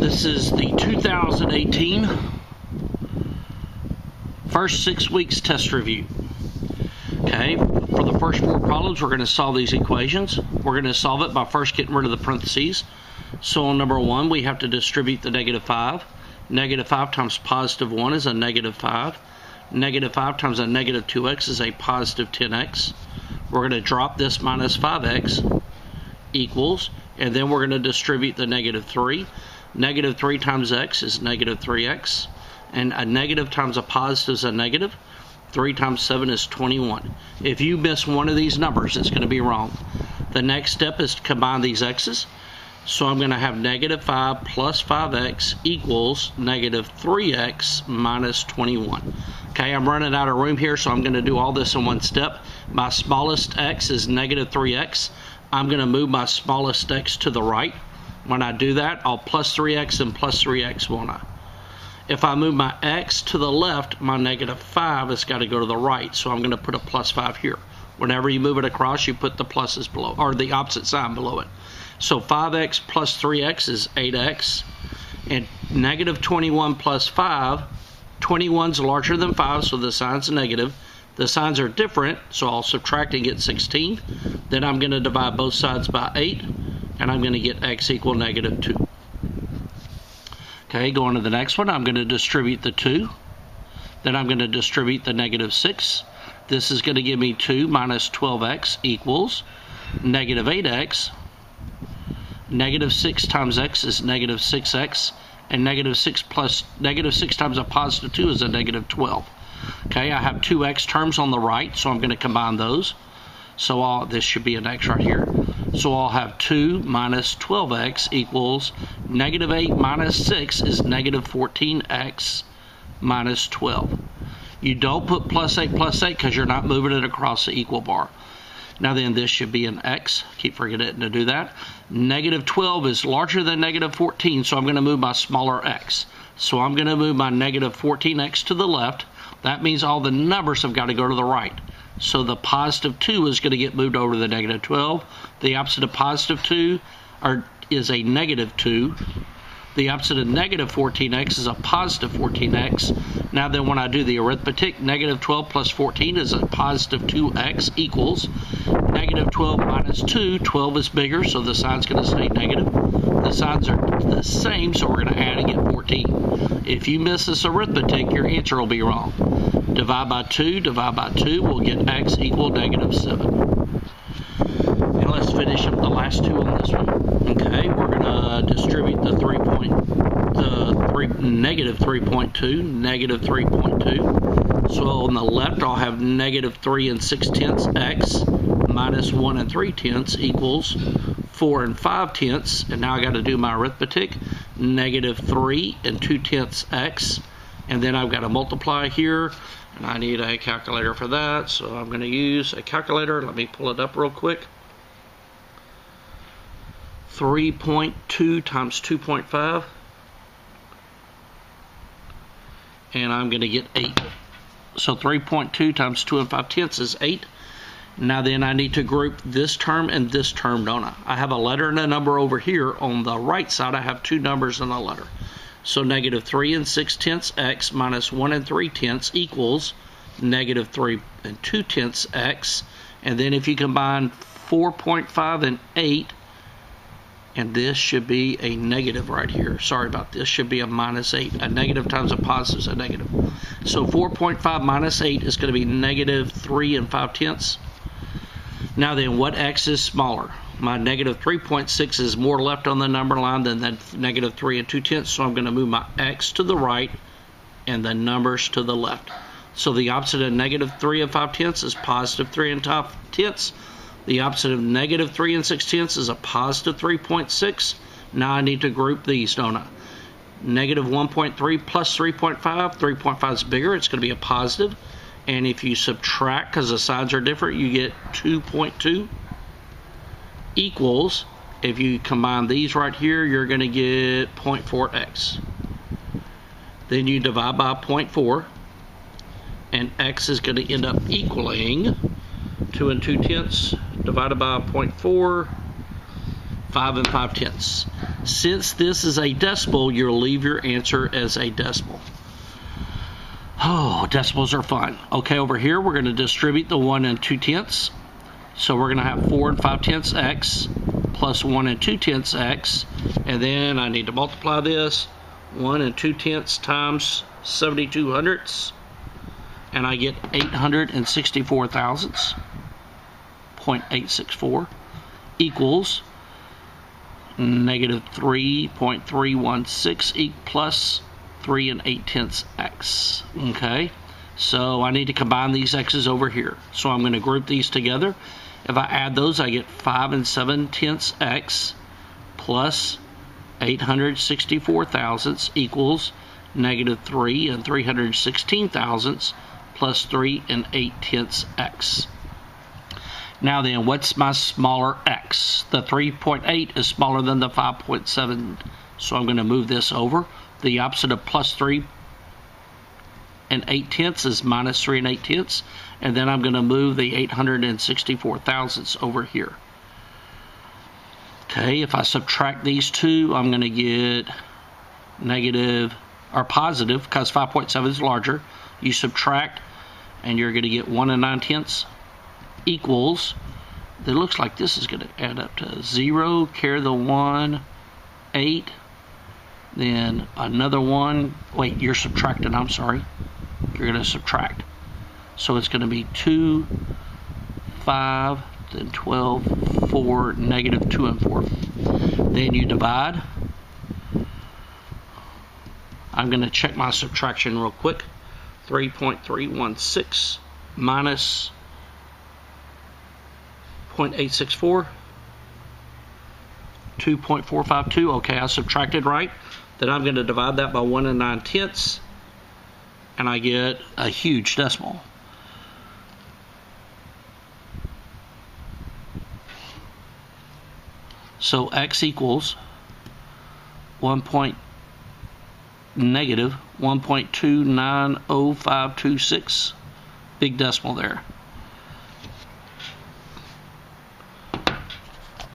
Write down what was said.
This is the 2018 first 6 weeks test review. Okay, for the first 4 problems, we're going to solve these equations. We're going to solve it by first getting rid of the parentheses. So on number 1, we have to distribute the -5. -5 times +1 is a -5. -5 times a -2x is a positive 10x. We're going to drop this minus 5x equals, and then we're going to distribute the -3. -3 times x is -3x, and a negative times a positive is a negative. 3 times 7 is 21. If you miss one of these numbers, it's going to be wrong. The next step is to combine these x's. So I'm going to have -5 plus 5x equals -3x minus 21. Okay, I'm running out of room here, so I'm going to do all this in one step. My smallest x is -3x. I'm going to move my smallest x to the right. When I do that, I'll plus 3x and plus 3x, won't I? If I move my x to the left, my -5 has got to go to the right, so I'm going to put a plus 5 here. Whenever you move it across, you put the pluses below, or the opposite sign below it. So 5x plus 3x is 8x, and -21 plus 5, 21's larger than 5, so the sign's negative. The signs are different, so I'll subtract and get 16. Then I'm going to divide both sides by 8, and I'm going to get x equal -2. Okay, going to the next one, I'm going to distribute the 2. Then I'm going to distribute the -6. This is going to give me 2 minus 12x equals -8x. -6 times x is -6x, and -6 times a positive 2 is a -12. Okay, I have 2x terms on the right, so I'm going to combine those. So this should be an x right here. So I'll have 2 minus 12x equals -8 minus 6 is -14x minus 12. You don't put plus 8 because you're not moving it across the equal bar. Now then, this should be an x. Keep forgetting to do that. -12 is larger than -14, so I'm going to move my smaller x. So I'm going to move my -14x to the left. That means all the numbers have got to go to the right. So the positive 2 is going to get moved over to the -12. The opposite of positive 2 is a -2. The opposite of -14x is a positive 14x. Now then, when I do the arithmetic, -12 plus 14 is a positive 2x equals -12 minus 2. 12 is bigger, so the sign's going to stay negative. The signs are the same, so we're going to add and get 14. If you miss this arithmetic, your answer will be wrong. Divide by 2, we'll get x equal -7. And let's finish up the last 2 on this one. Okay, we're going to distribute the -3.2, -3.2. So on the left, I'll have -3 6/10 x minus 1 3/10 equals 4 5/10. And now I got to do my arithmetic. -3 2/10 x. And then I've got to multiply here. And I need a calculator for that, so I'm going to use a calculator. Let me pull it up real quick. 3.2 times 2.5. And I'm going to get 8. So 3.2 times 2 5/10 is 8. Now then, I need to group this term and this term, don't I? I have a letter and a number over here. On the right side, I have 2 numbers and a letter. So -3 6/10 x minus 1 3/10 equals -3 2/10 x. And then if you combine 4.5 and 8, and this should be a negative right here. Sorry about this. Should be a -8. A negative times a positive is a negative. So 4.5 minus 8 is going to be -3 5/10. Now then, what x is smaller? My -3.6 is more left on the number line than that -3 2/10, so I'm going to move my x to the right and the numbers to the left. So the opposite of -3 5/10 is +3 5/10. The opposite of -3 6/10 is a +3.6. Now I need to group these, don't I? -1.3 plus 3.5. 3.5 is bigger. It's going to be a positive. And if you subtract, because the signs are different, you get 2.2 equals, if you combine these right here, you're going to get 0.4x. Then you divide by 0.4, and x is going to end up equaling 2 2/10 divided by 0.4, 5 5/10. Since this is a decimal, you'll leave your answer as a decimal. Oh, decimals are fun. Okay, over here we're going to distribute the 1 2/10. So we're going to have 4 5/10 x plus 1 2/10 x, and then I need to multiply this 1 2/10 times 72 hundredths, and I get 864 thousandths, 0.864, equals negative 3.316 plus 3 8/10 x. Okay, so I need to combine these x's over here. So I'm going to group these together. If I add those, I get 5 7/10 x plus 864 thousandths equals negative 3 316 thousandths plus 3 8/10 x. Now then, what's my smaller x? The 3.8 is smaller than the 5.7, so I'm going to move this over. The opposite of plus 3 8/10 is minus 3 8/10, and then I'm going to move the 864 thousandths over here. Okay, if I subtract these two, I'm going to get negative, or positive, because 5.7 is larger. You subtract, and you're going to get 1 9/10 equals, it looks like this is going to add up to 0, carry the 1, 8, then another 1, wait, you're subtracting, I'm sorry. You're going to subtract. So it's going to be 2, 5, then 12, 4, negative 2 and 4. Then you divide. I'm going to check my subtraction real quick. 3.316 minus 0.864, 2.452. Okay, I subtracted right. Then I'm going to divide that by 1 9/10, and I get a huge decimal. So x equals negative 1.290526, big decimal there.